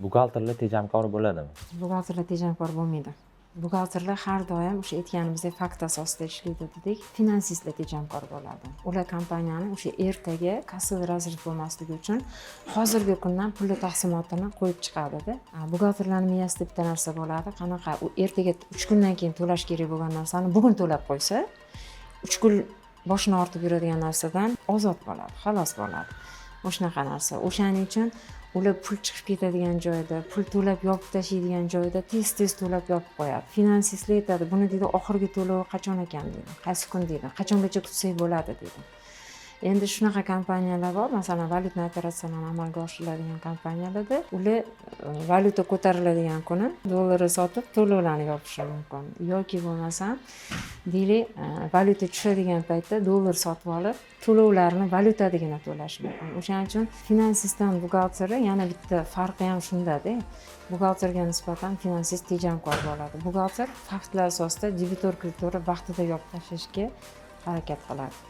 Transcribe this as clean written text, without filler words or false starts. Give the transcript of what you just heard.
Buxgalterlar tejamkor bo'ladimi? Buxgalterlar tejamkor bo'lmaydi. Buxgalterlar har doim o'sha aytganimizdek fakt asosida ishlaydi dedik. Finansistlar tejamkor bo'ladi. Ular kompaniyani o'sha ertaga kassaviy razryad bo'lmasligi uchun hozirgi kundan pulli taqsimotini qo'yib chiqadi-da. Buxgalterlarning miyasida bitta narsa bo'ladi. Qanaqa u ertaga 3 kundan keyin to'lash kerak bo'lgan narsani bugun to'lab qo'ysa, 3 kun boshini ortib yuradigan narsadan ozod bo'ladi, xalos bo'ladi. O'shanaqa narsa. O'shaning uchun ular pul chiqib ketadigan joyda, pul to'lab yopib tashlaydigan joyda tez to'lab yopib qo'yadi. Finansistlar aytadi, buni deydi oxirgi to'lovi qachon ekan deydi. Qaysi kun deydi. Qachongacha kutsak bo'ladi deydi. Endi shunaqa kompaniyalar bor, masalan, valyutni operatsiyalarni amalga oshiriladigan kompaniyalarda ular valyuta ko'tariladigan kuni dollarni sotib to'lovlarni yopishi mumkin. Yoki bo'lmasam, deylik, valyuta tushadigan paytda dollar sotib olib, to'lovlarni valyutadagina to'lash mumkin. O'shaning uchun finansistdan buxgalteri yana bitta farqi ham shunda-da. Buxgalterga nisbatan finansist tejamkor bo'ladi. Buxgalter faktlar asosida debitor kreditor vaqtida yopib tashlashga harakat qiladi.